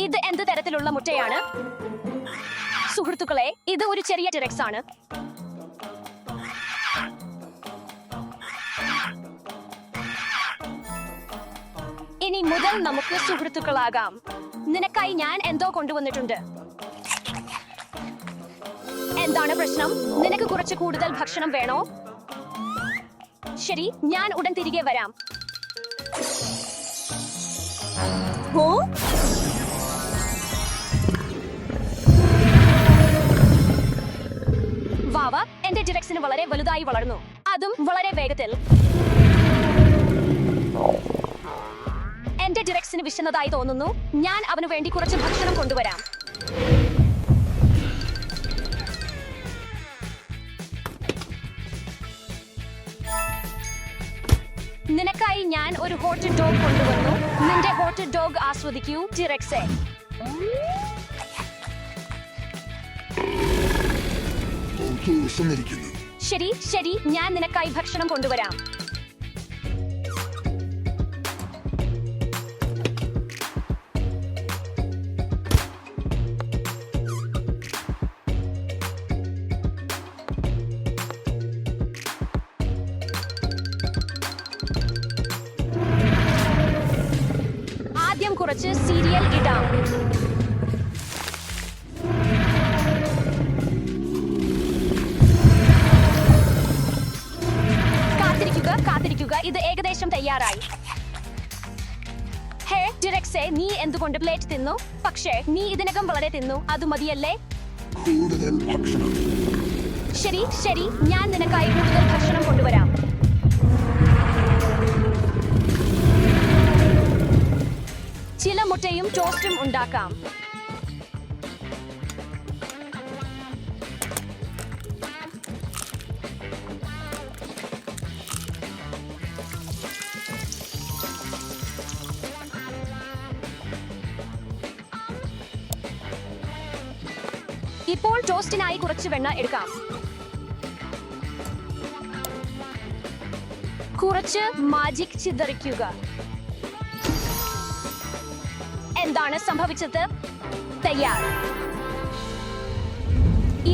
ഇത് എന്ത് തരത്തിലുള്ള മുട്ടയാണ്? സുഹൃത്തുക്കളെ, ഇത് ഒരു ചെറിയ ടിറക്സ് ആണ്. ഇനി മുതൽ നമുക്ക് സുഹൃത്തുക്കളാകാം. നിനക്കായി ഞാൻ എന്തോ കൊണ്ടുവന്നിട്ടുണ്ട്. എന്താണ് പ്രശ്നം? നിനക്ക് കുറച്ച് കൂടുതൽ ഭക്ഷണം വേണോ? ശരി, ഞാൻ ഉടൻ തിരികെ വരാം. ഓ, വാവ എന്റെ ടിറക്സിന് വളരെ വലുതായി വളർന്നു, അതും വളരെ വേഗത്തിൽ. എന്റെ ടിറക്സിന് വിശന്നതായി തോന്നുന്നു. ഞാൻ അവനു വേണ്ടി കുറച്ച് ഭക്ഷണം കൊണ്ടുവരാം. നിനക്കായി ഞാൻ ഒരു ഹോട്ട് ഡോഗ് കൊണ്ടുവന്നു. നിന്റെ ഹോട്ട് ഡോഗ് ആസ്വദിക്കൂ ടിറക്സേ. ശരി ശരി, ഞാൻ നിനക്കായി ഭക്ഷണം കൊണ്ടുവരാം. ആദ്യം കുറച്ച് സീരിയൽ ഇടാം. കാത്തിരിക്കുക, ഇത് ഏകദേശം തയ്യാറായി. ഹേ ടിറക്സേ, നീ എന്തുകൊണ്ട് പ്ലേറ്റ് തിന്നു? പക്ഷേ നീ ഇതിനകം വളരെ തിന്നു, അത് മതിയല്ലേ? ശരി ശരി, ഞാൻ നിനക്കായി കൂടുതൽ ഭക്ഷണം കൊണ്ടുവരാം. ചില മുട്ടയും ടോസ്റ്റും ഉണ്ടാക്കാം. ഇപ്പോൾ ടോസ്റ്റിനായി കുറച്ച് വെണ്ണ എടുക്കാം. കുറച്ച് മാജിക് ചിതറിക്കുക. എന്താണ് സംഭവിച്ചത്? തയ്യാർ.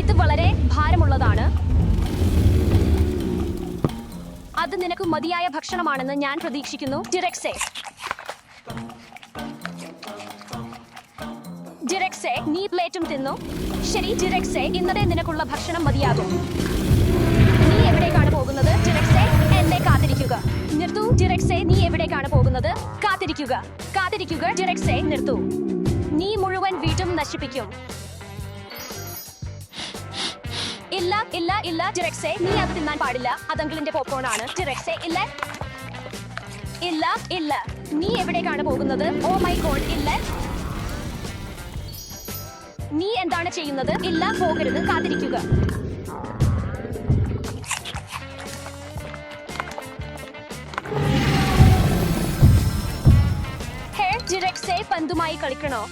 ഇത് വളരെ ഭാരമുള്ളതാണ്. അത് നിനക്ക് മതിയായ ഭക്ഷണമാണെന്ന് ഞാൻ പ്രതീക്ഷിക്കുന്നു ടിറക്സേ. ടിറക്സേ, നീ പ്ലേറ്റും തിന്നു. ശരി ടിറക്സേ, ഇന്നത്തെ നിനക്കുള്ള ഭക്ഷണം മതിയാകും. നീ എവിടേക്കാണ് പോകുന്നത് ടിറക്സേ? എന്നെ കാത്തിരിക്കുക. നിർത്തൂ ടിറക്സേ, നീ എവിടേക്കാണ് പോകുന്നത്? കാത്തിരിക്കുക ടിറക്സേ, നിർത്തൂ. നീ മുഴുവൻ വീട്ടും നശിപ്പിക്കും. ഇല്ല ഇല്ല ഇല്ല ടിറക്സേ, നീ അത് തിന്നാൻ പാടില്ല. അതങ്കിളിന്റെ പോപ്കോൺ ആണ് ടിറക്സേ. ഇല്ല ഇല്ല ഇല്ല, നീ എവിടേക്കാണ് പോകുന്നത്? ഓ മൈ ഗോഡ്, ഇല്ല. നീ എന്താണ് ചെയ്യുന്നത്? ഇല്ല, പോകരുത്, കാത്തിരിക്കുക. ഹേ ടിറക്സേ, പന്തുമായി കളിക്കണോ?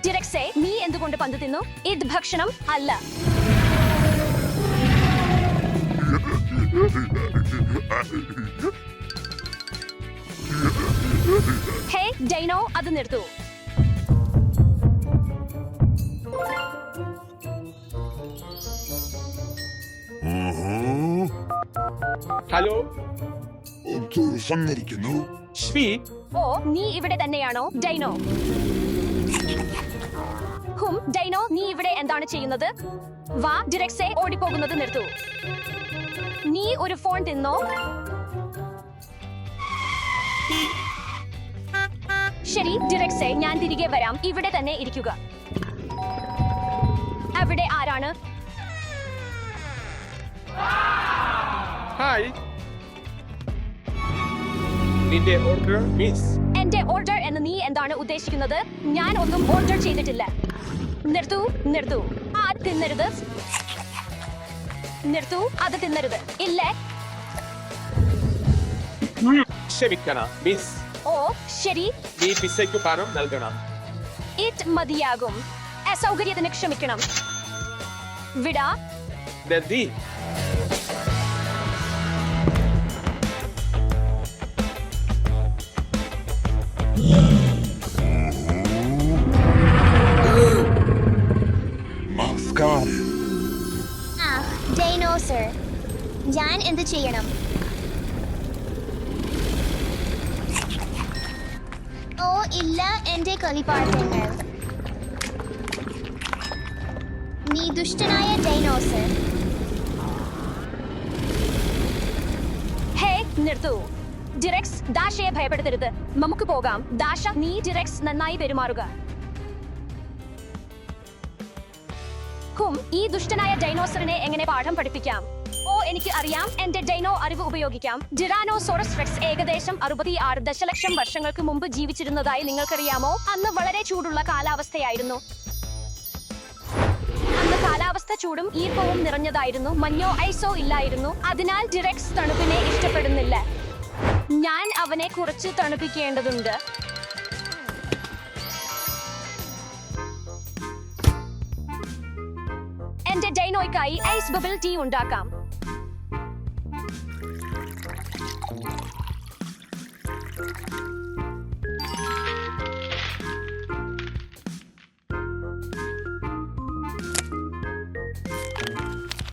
ടിറക്സേ, നീ എന്തുകൊണ്ട് പന്ത് തിന്നു? ഇത് ഭക്ഷണം അല്ല. ഹേ ഡൈനോ, അത് നിർത്തൂ. ഹലോ. ഓ, നീ ഇവിടെ തന്നെയാണോ ഡൈനോ? ഡൈനോ, നീ ഇവിടെ എന്താണ് ചെയ്യുന്നത്? വാ ടിറക്സേ, ഓടിപ്പോകുന്നത് നിർത്തൂ. നീ ഒരു ഫോൺ തിന്നോ? ശരി ടിറക്സേ, ഞാൻ തിരികെ വരാം. ഇവിടെ തന്നെ ഇരിക്കുക. അവിടെ ആരാണ്? ഹായ്. നിന്റെ ഓർഡർ മിസ്. എന്റെ ഓർഡർ എന്ന് നീ എന്താണ് ഉദ്ദേശിക്കുന്നത്? ഞാൻ ഒന്നും ഓർഡർ ചെയ്തിട്ടില്ല. നിർത്തൂ നിർത്തൂ, അത് തിന്നരുത്. നിർത്തൂ, അത് തിന്നരുത്. ഇല്ലേ? ക്ഷമിക്കണം മിസ്. ഓ ശരി, നീ പിസയ്ക്ക് പണം നൽകണം. ഇത് മതിയാകും. അസൗകര്യത്തിന് ക്ഷമിക്കണം. വിടാ. നന്ദി. ഡൈനോസർ, ഞാൻ എന്ത് ചെയ്യണം? ഓ ഇല്ല, എന്റെ കളിപ്പാട്ടങ്ങൾ. നീ ദുഷ്ടനായ ഡൈനോസർ. ഹേ നിർത്തൂ. ഡിറക്സ്, ദാഷയെ ഭയപ്പെടുത്തരുത്. നമുക്ക് പോകാം. ദാഷ, നീ ഡിറക്സ് നന്നായി പെരുമാറുക. ഈ ദുഷ്ടനായ ഡൈനോസറിനെ എങ്ങനെ പാഠം പഠിപ്പിക്കാം? ഓ എനിക്ക് അറിയാം, എന്റെ ഡൈനോ അറിവ് ഉപയോഗിക്കാം. ടിറാനോസോറസ് റെക്സ് ഏകദേശം 66 ദശലക്ഷം വർഷങ്ങൾക്ക് മുമ്പ് ജീവിച്ചിരുന്നതായി നിങ്ങൾക്കറിയാമോ? അന്ന് വളരെ ചൂടുള്ള കാലാവസ്ഥയായിരുന്നു. അന്ന് കാലാവസ്ഥ ചൂടും ഈർപ്പവും നിറഞ്ഞതായിരുന്നു. മഞ്ഞോ ഐസോ ഇല്ലായിരുന്നു. അതിനാൽ ടിറക്സ് തണുപ്പിനെ ഇഷ്ടപ്പെടുന്നില്ല. ഞാൻ അവനെ കുറച്ച് തണുപ്പിക്കേണ്ടതുണ്ട്. എന്റെ ഡൈനോയ്ക്കായി ഐസ് ബബിൾ ടീ ഉണ്ടാക്കാം.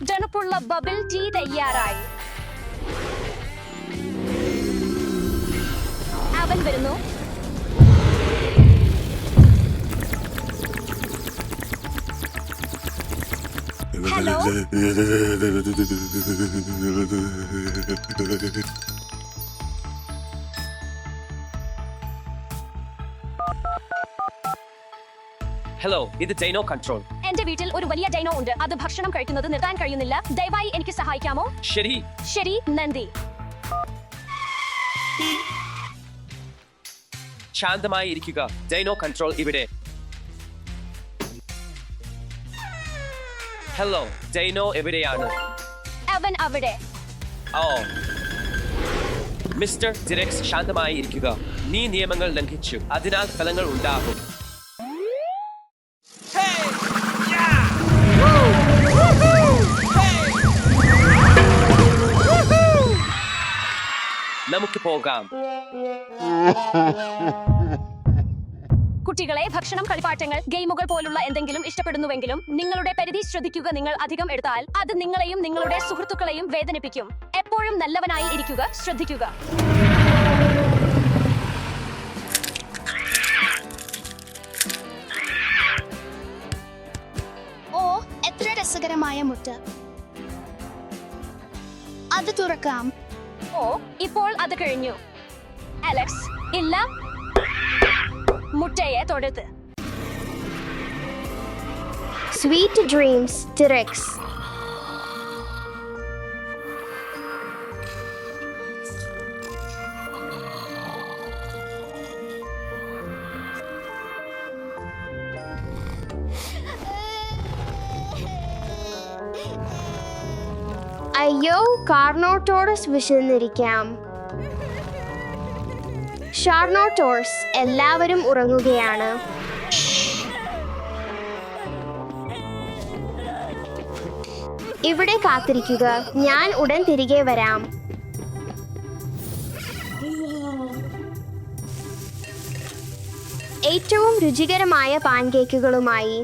തണുപ്പുള്ള ബബിൾ ടീ തയ്യാറായി. അവൻ വരുന്നു. ഹലോ. ഹലോ, ഇത് ഡൈനോ കൺട്രോൾ. എന്റെ വീട്ടിൽ ഒരു വലിയ ഡൈനോ ഉണ്ട്. അത് ഭക്ഷണം കഴിക്കുന്നത് നിർത്താൻ കഴിയുന്നില്ല. ദയവായി എനിക്ക് സഹായിക്കാമോ? ശരി. ശരി, നന്ദി. ശാന്തമായി ഇരിക്കുക. ഡൈനോ കൺട്രോൾ ഇവിടെ. ഹലോ, ഡൈനോ എവിടെയാണ്? അവൻ അവിടെ. ഓ മിസ്റ്റർ ഡിറക്സ്, ശാന്തമായി ഇരിക്കുക. നീ നിയമങ്ങൾ ലംഘിച്ചു, അതിനാൽ ഫലങ്ങൾ ഉണ്ടാകും. നമുക്ക് പോകാം. കുട്ടികളെ, ഭക്ഷണം, കളിപ്പാട്ടങ്ങൾ, ഗെയിമുകൾ പോലുള്ള എന്തെങ്കിലും ഇഷ്ടപ്പെടുന്നുവെങ്കിലും നിങ്ങളുടെ പരിധി ശ്രദ്ധിക്കുക. നിങ്ങൾ അധികം എടുത്താൽ അത് നിങ്ങളെയും നിങ്ങളുടെ സുഹൃത്തുക്കളെയും വേദനിപ്പിക്കും. എപ്പോഴും നല്ലവനായി ഇരിക്കുക. ശ്രദ്ധിക്കുക. ഓ എത്ര രസകരമായ മുട്ട. അത് തുറക്കാം. ഓ ഇപ്പോൾ അത് കഴിഞ്ഞു. അലക്സ്, ഇല്ല, മുട്ടയെ തൊടുത്ത്. Sweet dreams, T rex. അയ്യോ, കാർണോട്ടോറസ് വിശന്നിരിക്കാം. ഷാർണോട്ടോറസ്, എല്ലാവരും ഉറങ്ങുകയാണ്. ഇവിടെ കാത്തിരിക്കുക, ഞാൻ ഉടൻ തിരികെ വരാം. ഏറ്റവും രുചികരമായ പാൻകേക്കുകളുമായി.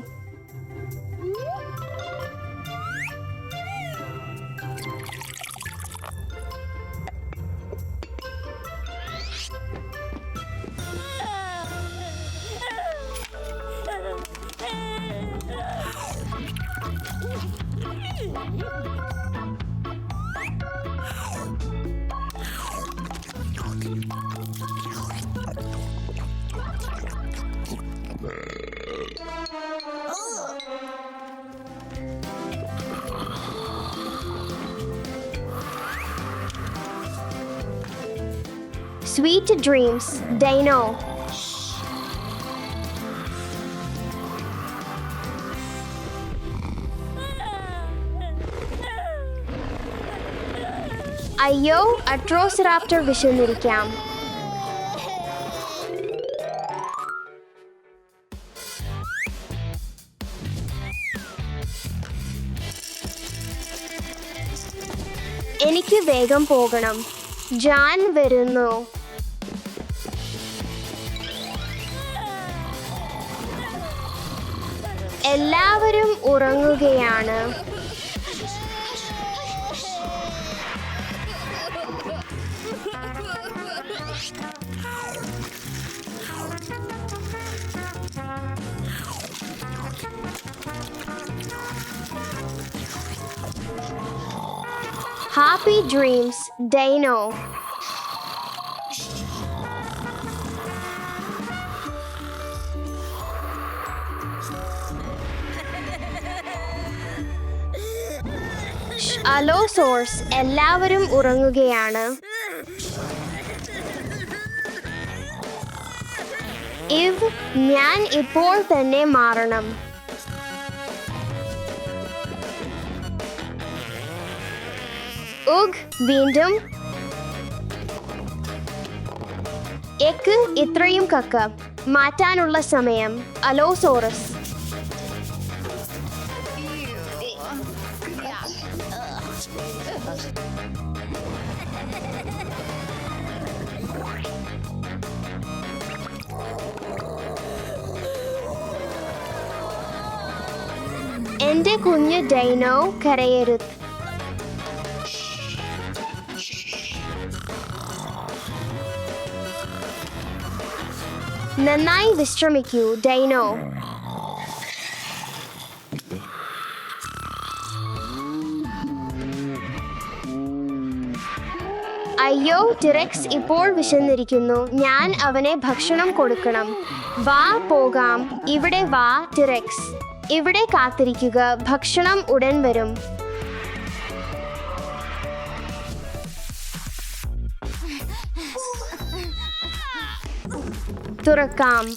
Sweet dreams, Dino. അയ്യോ, അട്രോസിറാപ്റ്റർ വിശന്നിരിക്കാം. എനിക്ക് വേഗം പോകണം. ജാൻ വരുന്നു. എല്ലാവരും ഉറങ്ങുകയാണ്. Happy dreams, Dino. അലോസോർസ് എല്ലാവരും ഉറങ്ങുകയാണ്. ഞാൻ ഇപ്പോൾ തന്നെ മാറണം. വീണ്ടും ഇത്രയും കക്ക മാറ്റാനുള്ള സമയം. അലോസോറസ് എന്റെ കുഞ്ഞ് ഡൈനോ കരയരുത്. നന്നായി വിശ്രമിക്കൂ ഡൈനോ. അയ്യോ, ടിറെക്സ് ഇപ്പോൾ വിശന്നിരിക്കുന്നു. ഞാൻ അവനെ ഭക്ഷണം കൊടുക്കണം. വാ പോകാം. ഇവിടെ വാ ടിറെക്സ്. ഇവിടെ കാത്തിരിക്കുക. ഭക്ഷണം ഉടൻ വരും. തുറക്കാം.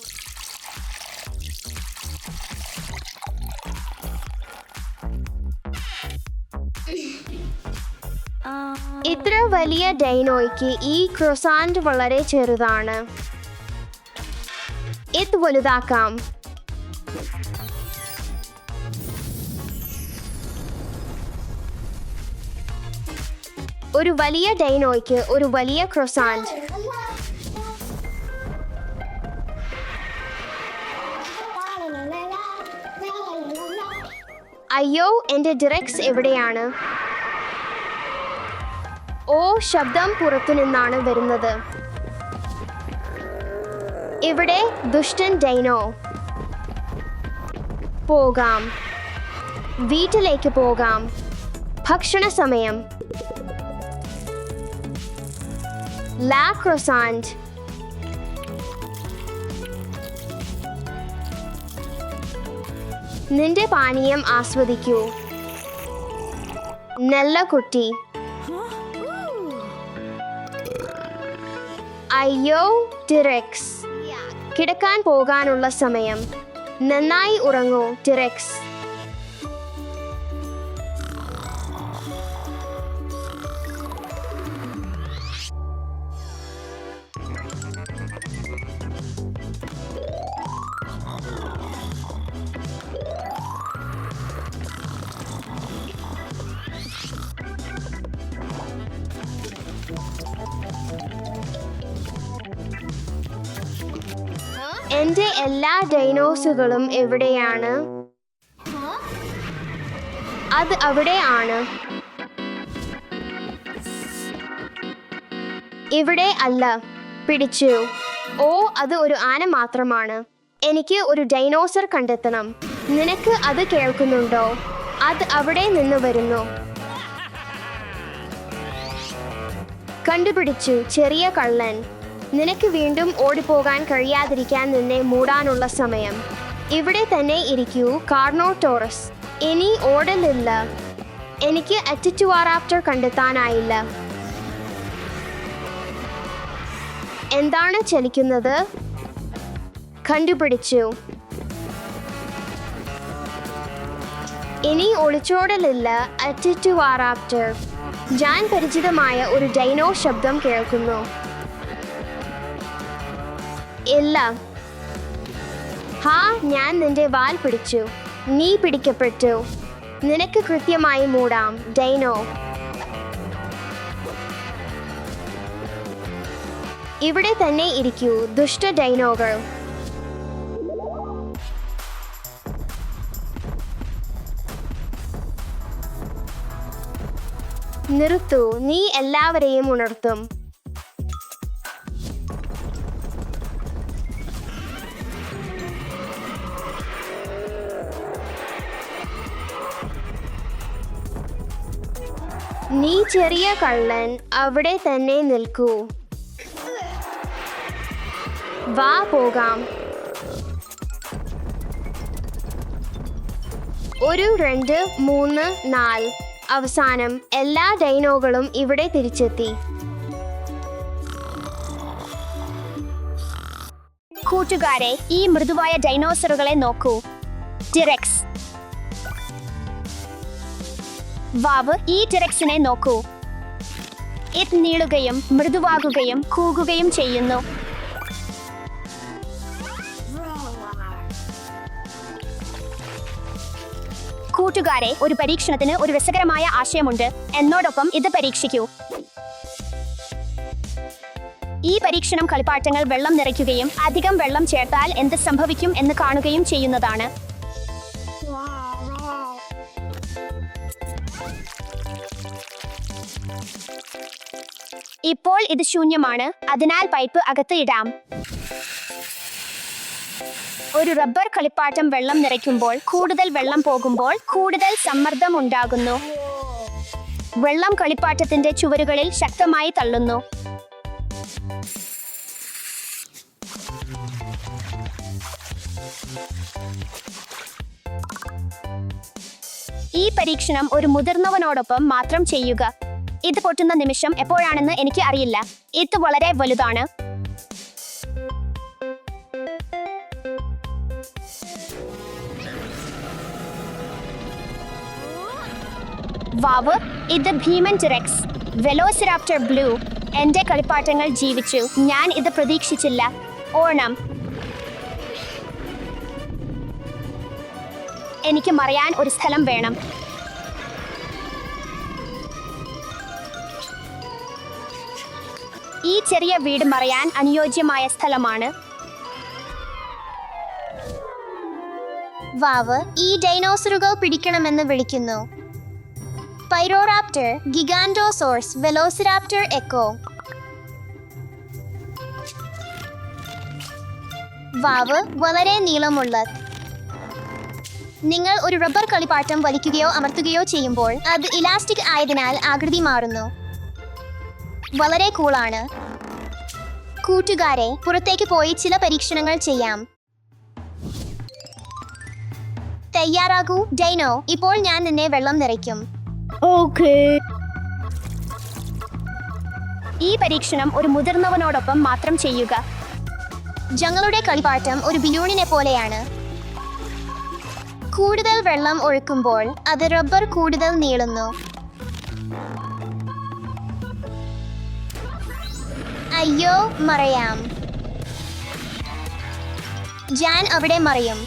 ഇത്ര വലിയ ഡൈനോയ്ക്ക് ഈ ക്രോസാൻഡ് വളരെ ചെറുതാണ്. ഇത് വലുതാക്കാം. ഒരു വലിയ ഡൈനോയ്ക്ക് ഒരു വലിയ ക്രോസാൻഡ്. അയ്യോ, എന്റെ ടിറെക്സ് എവിടെയാണ്? ഓ, ശബ്ദം പുറത്തുനിന്നാണ് വരുന്നത്. ഇവിടെ ദുഷ്ടൻ ഡൈനോ. പോകാം. വീട്ടിലേക്ക് പോകാം. ഭക്ഷണ സമയം. ലാ ക്രോസാൻഡ്. നിന്റെ പാനീയം ആസ്വദിക്കൂ. നല്ല കുട്ടി. അയ്യോ ടിറെക്സ്, കിടക്കാൻ പോകാനുള്ള സമയം. നന്നായി ഉറങ്ങൂ ടിറെക്സ്. എന്റെ എല്ലാ ഡൈനോസുകളും എവിടെയാണ്? അത് അവിടെയാണ്. ഇവിടെ അല്ല. പിടിച്ചു. ഓ, അത് ഒരു ആന മാത്രമാണ്. എനിക്ക് ഒരു ഡൈനോസർ കണ്ടെത്തണം. നിനക്ക് അത് കേൾക്കുന്നുണ്ടോ? അത് അവിടെ നിന്ന് വരുന്നു. കണ്ടുപിടിച്ചു, ചെറിയ കള്ളൻ. നിനക്ക് വീണ്ടും ഓടിപ്പോകാൻ കഴിയാതിരിക്കാൻ നിന്നെ മൂടാനുള്ള സമയം. ഇവിടെ തന്നെ ഇരിക്കൂ കാർണോടോറസ്. ഇനി ഓടലില്ല. എനിക്ക് അറ്റിറ്റുവാറാപ്റ്റർ കണ്ടെത്താനായില്ല. എന്താണ് ചലിക്കുന്നത്? കണ്ടുപിടിച്ചു. ഇനി ഒളിച്ചോടലില്ല അറ്റിറ്റുവാറാപ്റ്റർ. ഞാൻ പരിചിതമായ ഒരു ഡൈനോ ശബ്ദം കേൾക്കുന്നു. ഇല്ല. ഞാൻ നിന്റെ വാൽ പിടിച്ചു. നീ പിടിക്കപ്പെട്ടു. നിനക്ക് കൃത്യമായി മൂടാം ഡൈനോ. ഇവിടെ തന്നെ ഇരിക്കൂ ദുഷ്ട ഡൈനോകൾ. നിർത്തു, നീ എല്ലാവരെയും ഉണർത്തും. നീ ചെറിയ കള്ളൻ, അവിടെ തന്നെ നിൽക്കൂ. വാ പോകാം. 1 2 3 4. അവസാനം എല്ലാ ഡൈനോകളും ഇവിടെ തിരിച്ചെത്തി. കൂട്ടുകാരെ, ഈ മൃദുവായ ഡൈനോസറുകളെ നോക്കൂ. ടിറെക്സ്. വാവ്, ഈ ടിറെക്സിനെ നോക്കൂ. ഇത് നീളുകയും മൃദുവാകുകയും കൂകുകയും ചെയ്യുന്നു. കൂട്ടുകാരെ, ഒരു പരീക്ഷണത്തിന് ഒരു രസകരമായ ആശയമുണ്ട്. എന്നോടൊപ്പം ഇത് പരീക്ഷിക്കൂ. ഈ പരീക്ഷണം കളിപ്പാട്ടങ്ങൾ വെള്ളം നിറയ്ക്കുകയും അധികം വെള്ളം ചേർത്താൽ എന്ത് സംഭവിക്കും എന്ന് കാണുകയും ചെയ്യുന്നതാണ്. ഇപ്പോൾ ഇത് ശൂന്യമാണ്, അതിനാൽ പൈപ്പ് അകത്ത് ഇടാം. ഒരു റബ്ബർ കളിപ്പാട്ടം വെള്ളം നിറയ്ക്കുമ്പോൾ കൂടുതൽ വെള്ളം പോകുമ്പോൾ കൂടുതൽ സമ്മർദ്ദം ഉണ്ടാകുന്നു. വെള്ളം കളിപ്പാട്ടത്തിന്റെ ചുവരുകളിൽ ശക്തമായി തള്ളുന്നു. ഈ പരീക്ഷണം ഒരു മുതിർന്നവനോടൊപ്പം മാത്രം ചെയ്യുക. ഇത് പൊട്ടുന്ന നിമിഷം എപ്പോഴാണെന്ന് എനിക്ക് അറിയില്ല. ഇത് വളരെ വലുതാണ്. വാവ്, ഇത് ഭീമൻ ടിറെക്സ്. Velociraptor blue. എന്റെ കളിപ്പാട്ടങ്ങൾ ജീവിച്ചു. ഞാൻ ഇത് പ്രതീക്ഷിച്ചില്ല. ഓണം. എനിക്ക് മറയാൻ ഒരു സ്ഥലം വേണം. ഈ ചെറിയ വീട് മറയാൻ അനുയോജ്യമായ സ്ഥലമാണ്. വാവ്, ഈ ഡൈനോസറുകൾ പിടിക്കണമെന്ന് വിളിക്കുന്നു. പൈറോറാപ്റ്റർ, ഗിഗാൻഡോസോർസ്, വെലോസിറാപ്റ്റർ എക്കോ. വാവ്, വളരെ നീളമുള്ള. നിങ്ങൾ ഒരു റബ്ബർ കളിപ്പാട്ടം വലിക്കുകയോ അമർത്തുകയോ ചെയ്യുമ്പോൾ അത് ഇലാസ്റ്റിക് ആയതിനാൽ ആകൃതി മാറുന്നു. വളരെ കൂളാണ്. കൂട്ടുകാരെ, പുറത്തേക്ക് പോയി ചില പരീക്ഷണങ്ങൾ ചെയ്യാം. തയ്യാറാകൂ ഡൈനോ. ഇപ്പോൾ ഞാൻ നിന്നെ വെള്ളം നിറയ്ക്കും. ഈ പരീക്ഷണം ഒരു മുതിർന്നവനോടൊപ്പം മാത്രം ചെയ്യുക. ഞങ്ങളുടെ കളിപ്പാട്ടം ഒരു ബലൂണിനെ പോലെയാണ്. കൂടുതൽ വെള്ളം ഒഴുക്കുമ്പോൾ അത് റബ്ബർ കൂടുതൽ നീളുന്നു. അയ്യോ, മറയാം. ഞാൻ അവിടെ മറയും.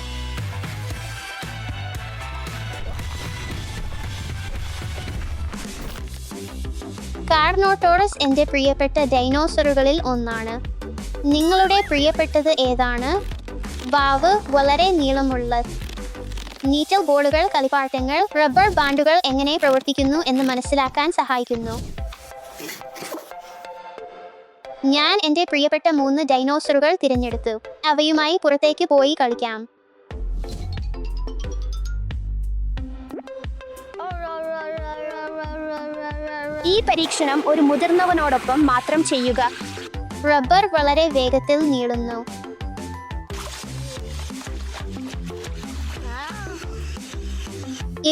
കാർനോട്ടോറസ് എൻ്റെ പ്രിയപ്പെട്ട ഡൈനോസറുകളിൽ ഒന്നാണ്. നിങ്ങളുടെ പ്രിയപ്പെട്ടത് ഏതാണ്? വാവ്, വളരെ നീളമുള്ള. നീറ്റൽ ബോളുകൾ കളിപ്പാട്ടങ്ങൾ റബ്ബർ ബാൻഡുകൾ എങ്ങനെ പ്രവർത്തിക്കുന്നു എന്ന് മനസ്സിലാക്കാൻ സഹായിക്കുന്നു. ഞാൻ എൻ്റെ പ്രിയപ്പെട്ട 3 ഡൈനോസറുകൾ തിരഞ്ഞെടുത്തു. അവയുമായി പുറത്തേക്ക് പോയി കളിക്കാം. ഈ പരീക്ഷണം ഒരു മുതിർന്നവനോടൊപ്പം മാത്രം ചെയ്യുക. റബ്ബർ വളരെ വേഗത്തിൽ നീളുന്നു.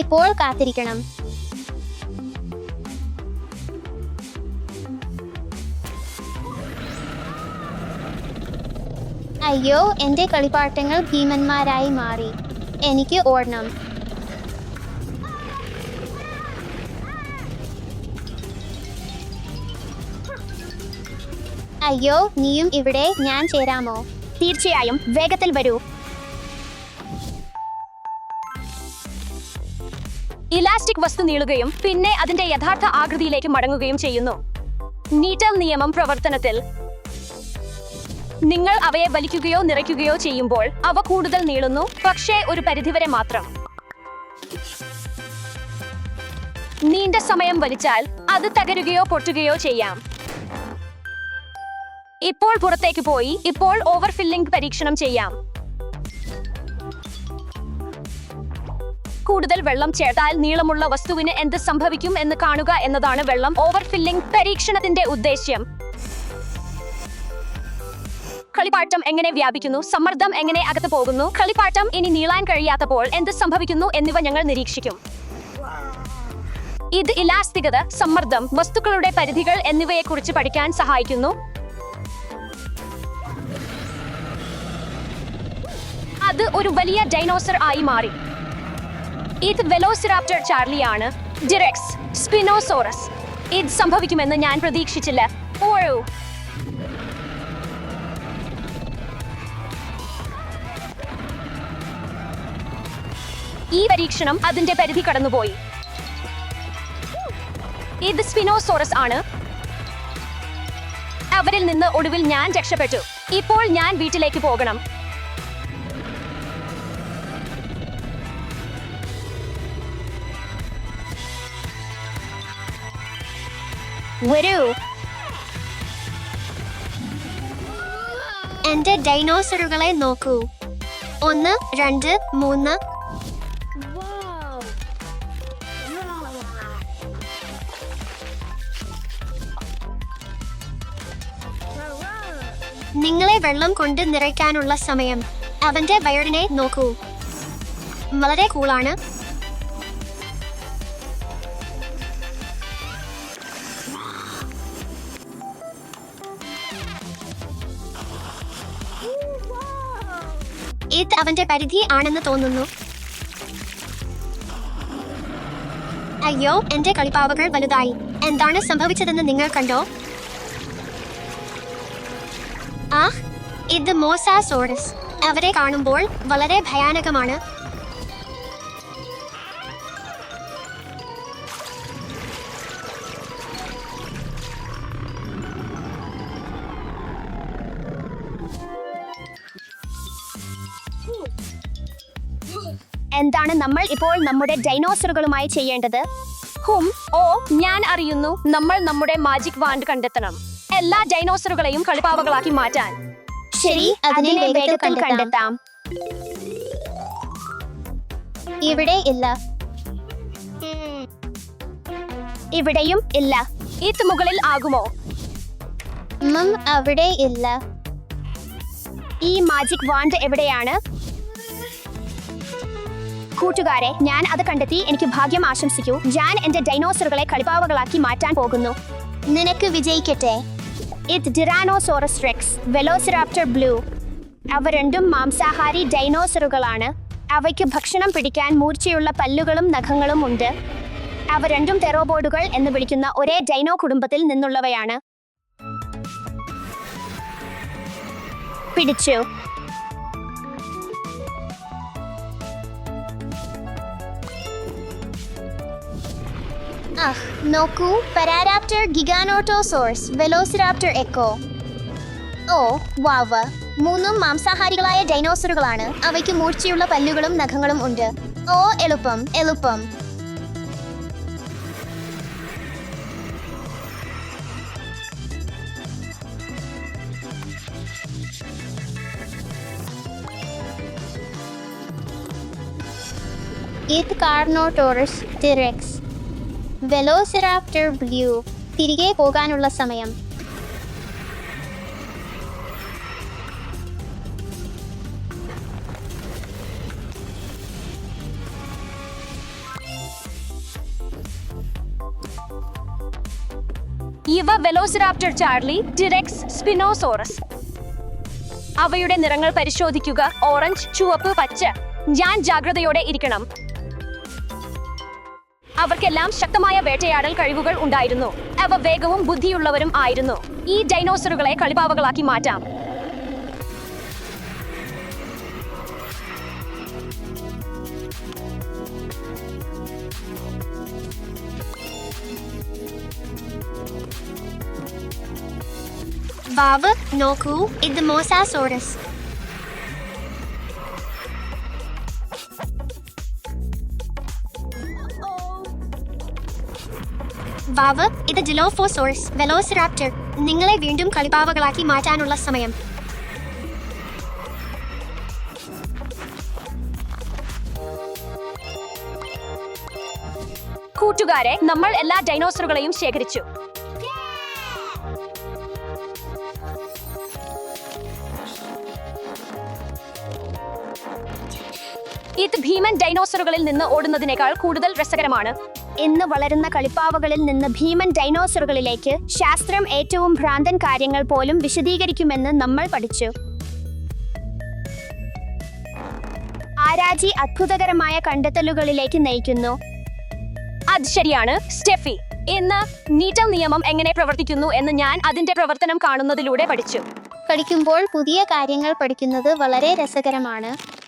ഇപ്പോൾ കാത്തിരിക്കണം. അയ്യോ, എൻ്റെ കളിപ്പാട്ടങ്ങൾ ഭീമന്മാരായി മാറി. എനിക്ക് ഓടണം. അയ്യോ, നീയും ഇവിടെ. ഞാൻ ചേരാമോ? തീർച്ചയായും, വേഗത്തിൽ വരൂ. ഇലാസ്റ്റിക് വസ്തു നീളുകയും പിന്നെ അതിന്റെ യഥാർത്ഥ ആകൃതിയിലേക്ക് മടങ്ങുകയും ചെയ്യുന്നു. നീറ്റൽ നിയമം പ്രവർത്തനത്തിൽ. നിങ്ങൾ അവയെ വലിക്കുകയോ നിറയ്ക്കുകയോ ചെയ്യുമ്പോൾ അവ കൂടുതൽ നീളുന്നു, പക്ഷേ ഒരു പരിധിവരെ മാത്രം. നീണ്ട സമയം വലിച്ചാൽ അത് തകരുകയോ പൊട്ടുകയോ ചെയ്യാം. ഇപ്പോൾ പുറത്തേക്ക് പോയി ഇപ്പോൾ ഓവർഫില്ലിംഗ് പരീക്ഷണം ചെയ്യാം. കൂടുതൽ വെള്ളം ചേർത്താൽ നീളമുള്ള വസ്തുവിന് എന്ത് സംഭവിക്കും എന്ന് കാണുക എന്നതാണ് വെള്ളം ഓവർഫില്ലിംഗ് പരീക്ഷണത്തിന്റെ ഉദ്ദേശ്യം. കളിപ്പാട്ടം എങ്ങനെ വ്യാപിക്കുന്നു, സമ്മർദ്ദം എങ്ങനെ അകത്ത് പോകുന്നു, കളിപ്പാട്ടം ഇനി നീളാൻ കഴിയാത്തപ്പോൾ എന്ത് സംഭവിക്കുന്നു എന്നിവ ഞങ്ങൾ നിരീക്ഷിക്കും. ഇത് ഇലാസ്തികത, സമ്മർദ്ദം, വസ്തുക്കളുടെ പരിധികൾ എന്നിവയെക്കുറിച്ച് പഠിക്കാൻ സഹായിക്കുന്നു. അത് ഒരു വലിയ ഡൈനോസർ ആയി മാറി. ഇത് വെലോസിറാപ്റ്റർ ചാർലിയാണ്. ഡിറെക്സ് സ്പിനോസോറസ്. ഇത് സംഭവിക്കുമെന്ന് ഞാൻ പ്രതീക്ഷിച്ചില്ല. ഓരോ ഈ പരീക്ഷണം അതിന്റെ പരിധി കടന്നുപോയി. ഇത് സ്പിനോസോറസ് ആണ്. അവരിൽ നിന്ന് ഒടുവിൽ ഞാൻ രക്ഷപ്പെട്ടു. ഇപ്പോൾ ഞാൻ വീട്ടിലേക്ക് പോകണം. വരൂ. എന്റെ ഡൈനോസറുകളെ നോക്കൂ. 1, 2, 3. നിങ്ങളെ വെള്ളം കൊണ്ട് നിറയ്ക്കാനുള്ള സമയം. അവന്റെ വയറിനെ നോക്കൂ. വളരെ കൂളാണ്. ഇത് അവന്റെ പരിധി ആണെന്ന് തോന്നുന്നു. അയ്യോ, എന്റെ കളിപ്പാവകൾ വലുതായി. എന്താണ് സംഭവിച്ചതെന്ന് നിങ്ങൾ കണ്ടോ? ഇത് മോസാസോറസ്. അവരെ കാണുമ്പോൾ വളരെ ഭയാനകമാണ്. എന്താണ് നമ്മൾ ഇപ്പോൾ നമ്മുടെ ഡൈനോസറുകളുമായി ചെയ്യേണ്ടത്? ഞാൻ അറിയുന്നു. നമ്മൾ നമ്മുടെ മാജിക് വാൻഡ് കണ്ടെത്തണം. എല്ലാ ഡൈനോസറുകളെയും കളിപ്പാവകളാക്കി മാറ്റാൻ. ശരി, അതിനെ വേഗത്തിൽ കണ്ടെത്താം. ഇവിടെ ഇല്ല. ഇവിടെയും ഇല്ല. ഇത് മുകളിൽ ആകുമോ? അവിടെ ഇല്ല. ഈ മാജിക് വാൻഡ് എവിടെയാണ്? കൂട്ടുകാരെ, ഞാൻ അത് കണ്ടെത്തി. എനിക്ക് ഭാഗ്യം ആശംസിക്കൂ. ഞാൻ എന്റെ ഡൈനോസറുകളെ കളിപ്പാവകളാക്കി മാറ്റാൻ പോകുന്നു. നിനക്ക് വിജയിക്കട്ടെ. ഇത് ടിറാനോസോറസ് റെക്സ്, വെലോസിറാപ്റ്റർ ബ്ലൂ. അവ രണ്ടും മാംസാഹാരി ഡൈനോസറുകളാണ്. അവയ്ക്ക് ഭക്ഷണം പിടിക്കാൻ മൂർച്ചയുള്ള പല്ലുകളും നഖങ്ങളും ഉണ്ട്. അവ രണ്ടും തെറോബോഡുകൾ എന്ന് വിളിക്കുന്ന ഒരേ ഡൈനോ കുടുംബത്തിൽ നിന്നുള്ളവയാണ്. പിടിച്ചു. നോക്കൂ. പരാരാപ്റ്റർ ഗിഗാനോട്ടോസോറസ്, വെലോസിറാപ്റ്റർ എക്കോ. ഓ വാവ്. 3 മാംസാഹാരികളായ ഡൈനോസറുകളാണ്. അവയ്ക്ക് മൂർച്ചയുള്ള പല്ലുകളും നഖങ്ങളും ഉണ്ട്. ഓ എളുപ്പം എളുപ്പം. ഇത് കാർനോട്ടോറസ് ടിറെക്സ്, വെലോസിറാപ്റ്റർ ബ്ലൂ. തിരികെ പോകാനുള്ള സമയം. ഇവ വെലോസിറാപ്റ്റർ ചാർലി, ടിറെക്സ്, സ്പിനോസോറസ്. അവയുടെ നിറങ്ങൾ പരിശോധിക്കുക. ഓറഞ്ച്, ചുവപ്പ്, പച്ച. ഞാൻ ജാഗ്രതയോടെ ഇരിക്കണം. അവർക്കെല്ലാം ശക്തമായ വേട്ടയാടൽ കഴിവുകൾ ഉണ്ടായിരുന്നു. അവ വേഗവും ബുദ്ധിയുള്ളവരും ആയിരുന്നു. ഈ ഡൈനോസറുകളെ കളിപ്പാവകളാക്കി മാറ്റാം. വാവ്, നോക്കൂ. ഇത് മോസാസോറസ്. വാവ്, ഇത് ജിലോഫോസോറസ് വെലോസിറാപ്റ്റർ. നിങ്ങളെ വീണ്ടും കളിപ്പാവകളാക്കി മാറ്റാനുള്ള സമയം. കൂട്ടുകാരെ, നമ്മൾ എല്ലാ ഡൈനോസറുകളെയും ശേഖരിച്ചു. ഇത് ഭീമൻ ഡൈനോസറുകളിൽ നിന്ന് ഓടുന്നതിനേക്കാൾ കൂടുതൽ രസകരമാണ്. ഇന്ന് വളരുന്ന കളിപ്പാവകളിൽ നിന്ന് ഭീമൻ ഡൈനോസറുകളിലേക്ക് ശാസ്ത്രം ഏറ്റവും ഭ്രാന്തൻ കാര്യങ്ങൾ പോലും വിശദീകരിക്കുമെന്ന് നമ്മൾ പഠിച്ചു. ആരാജി അത്ഭുതകരമായ കണ്ടെത്തലുകളിലേക്ക് നയിക്കുന്നു. അത് ശരിയാണ് സ്റ്റെഫി. ഇന്ന് നീറ്റൽ നിയമം എങ്ങനെ പ്രവർത്തിക്കുന്നു എന്ന് ഞാൻ അതിന്റെ പ്രവർത്തനം കാണുന്നതിലൂടെ പഠിച്ചു. പഠിക്കുമ്പോൾ പുതിയ കാര്യങ്ങൾ പഠിക്കുന്നത് വളരെ രസകരമാണ്.